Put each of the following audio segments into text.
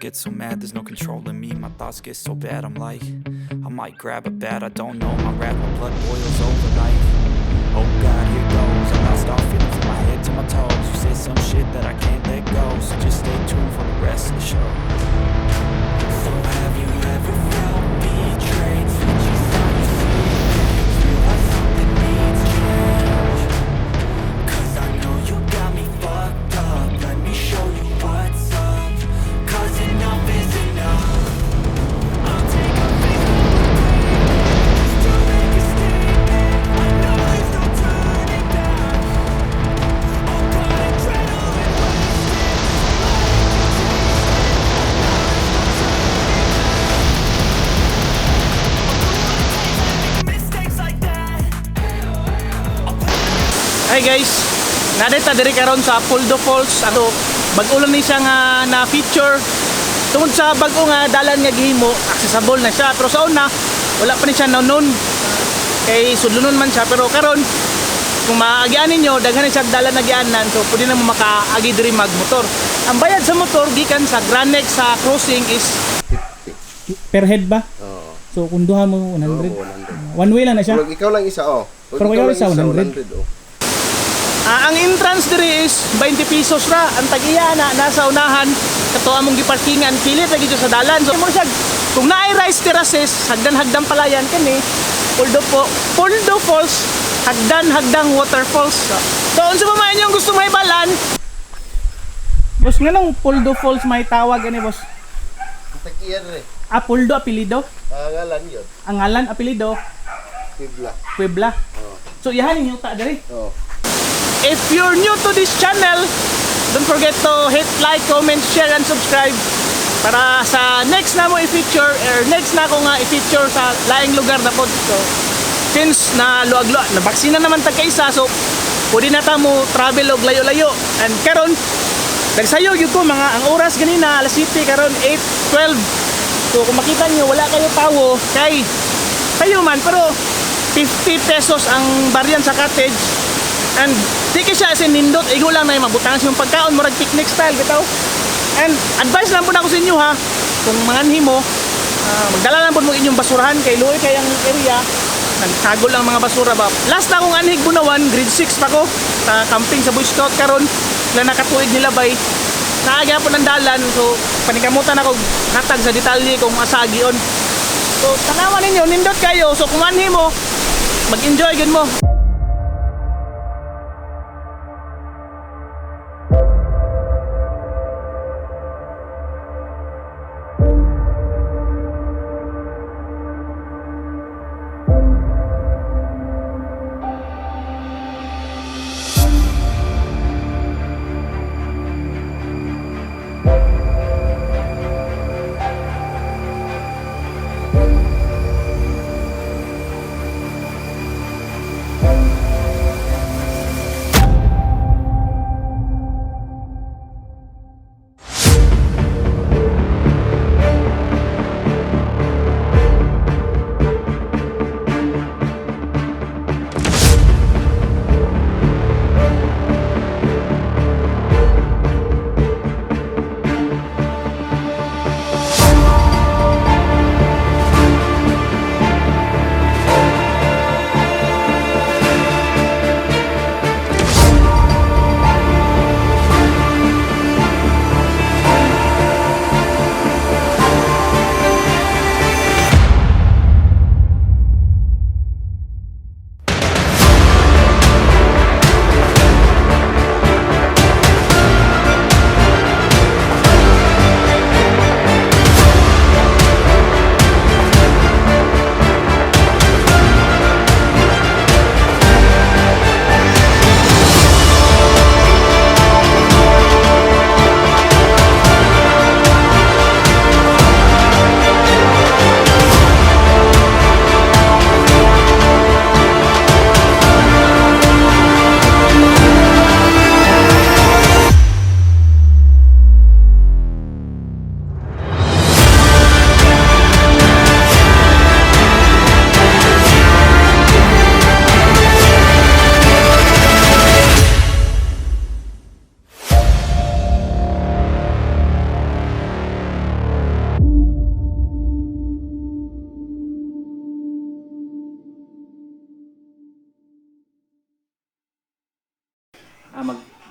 get so mad, there's no controlling me. My thoughts get so bad, I'm like, I might grab a bat, I don't know. My wrath, my blood boils over like, oh God, here goes. I lost all feeling from my head to my toes. You said some shit that I can't let go, so just stay tuned for the rest of the show. So have you ever felt betrayed? Since you thought you feel like something needs change? Cause I know you got me fucked up. Let me show you what's up. Cause enough is enough. I'll take a big just to make a statement. I know there's no turning back. I'll cut adrenaline wasted. Mistakes like that. Hi guys, nadita diri karon sa Apoldo Falls. Bag-o lang ni siya nga na feature. Tungod sa bag-o nga dalan nga gihimo, accessible na siya. Pero sa una, wala pa ni siya noon. Kay sudlunon man siya, pero karon kung maagian ninyo, daghan ni siya dalan na gianan, so pwede na mo makaagi diri magmotor. Ang bayad sa motor gikan sa Granex sa crossing is per head ba? Oo. So kung duha mo 100. Oo, 100. One way lang na siya. Pero ikaw lang isa, oh. Pero ikaw lang isa, 100. Oh. Ang entrance diri is 20 pesos ra. Ang tag-iya na nasa unahan kato among giparkingan pilit lagi sa dalan. So mo siya kung naay rice terraces, hagdan-hagdan palayan kani. Poldo Falls, hagdan-hagdang waterfalls. So unsa ba man yung gusto may balan? Boss nga nang Poldo Falls may tawag ani boss. Tagiyan rin. Poldo apelido. Ngalan yun. Ang ngalan apelido Pibla. Puebla. Oo. So yahan ninyo ta diri. Oo. If you're new to this channel, don't forget to hit like, comment, share, and subscribe para sa next na mo i-feature or next na ko nga i-feature sa laing lugar na po. So, since na luag-luag, nabaksina naman tagkaisa, so pwede na ta mo travel og layo-layo. And karon, nagsayo yun ko mga ang oras ganina, alas 7 karon 8:12. So kung makita nyo, wala kayo tawo, kay kayo man, pero 50 pesos ang baryan sa cottage. And di ka siya as in nindot, igo lang na yung mabutangan sa yung pagkaon, murag picnic style bitaw. And advice lang po na ako sa inyo ha, kung manganhi mo, magdala lang po mo inyong basurahan kay luoy kay ang area, nagtagol lang mga basura ba. Last na akong anhig bunawan, grade 6 pa ko, sa camping sa Boy Scout karon, na nakatuig nila bay, naagya po ng dalan, so panikamutan ako natag sa detalye kung asagi on. So tanawan ninyo, nindot kayo, so kung manhi mo, mag-enjoy gud mo.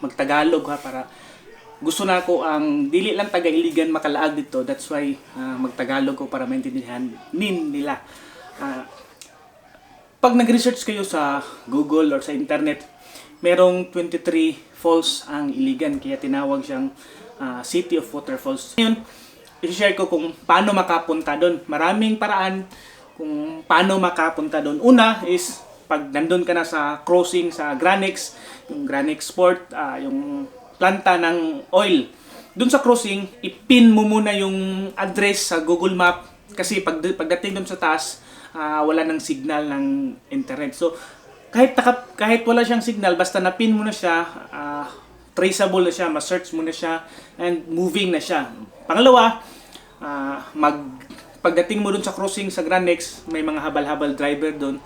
magtagalog ha, para gusto na ko ang dili lang taga Iligan makalaag dito. That's why magtagalog ko para maintindihan nila. Pag nag-research kayo sa Google or sa internet, merong 23 falls ang Iligan, kaya tinawag siyang City of Waterfalls. Ngayon, i-share ko kung paano makapunta doon. Maraming paraan kung paano makapunta doon. Una is, pag nandun ka na sa crossing sa Granex, yung Granex Sport, yung planta ng oil. Doon sa crossing, ipin mo muna yung address sa Google Map, kasi pagdating doon sa taas, wala ng signal ng internet. So, kahit wala siyang signal, basta napin mo na siya, traceable na siya, ma-search mo na siya, and moving na siya. Pangalawa, pagdating mo dun sa crossing sa Granex, may mga habal-habal driver dun.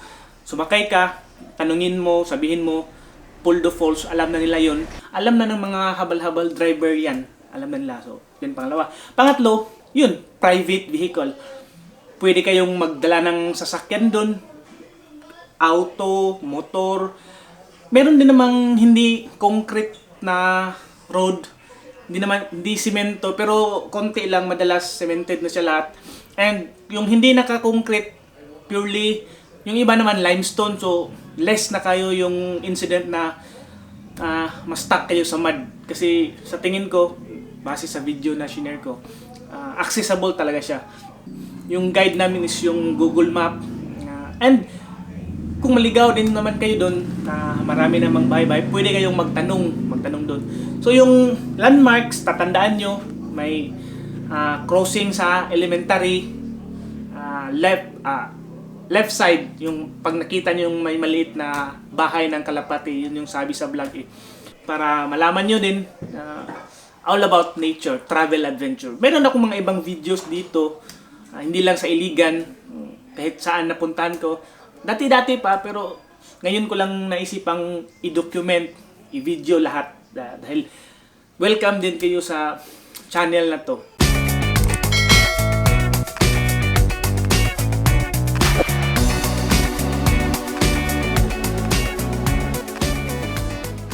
Sumakay ka, tanungin mo, sabihin mo, Puldo Falls, alam na nila yon. Alam na ng mga habal-habal driver yan. Alam na nila. So, yun pangalawa. Pangatlo, yun, private vehicle. Pwede kayong magdala ng sasakyan dun, auto, motor. Meron din namang hindi concrete na road, hindi semento, pero konti lang, madalas cemented na siya lahat. And yung hindi naka-concrete, purely, yung iba naman limestone, so less na kayo yung incident na ma-stuck kayo sa mud. Kasi sa tingin ko, base sa video na shinare ko, accessible talaga siya. Yung guide namin is yung Google Map. And kung maligaw din naman kayo doon, marami namang bahay-bahay, pwede kayong magtanong doon. So yung landmarks, tatandaan nyo, may crossing sa elementary, left side, yung pag nakita nyo yung may maliit na bahay ng kalapati, yun yung sabi sa vlog para malaman nyo din all about nature, travel adventure. Meron akong mga ibang videos dito, hindi lang sa Iligan, kahit saan napuntahan ko. Dati-dati pa, pero ngayon ko lang naisipang i-document, i-video lahat. Dahil welcome din kayo sa channel na to.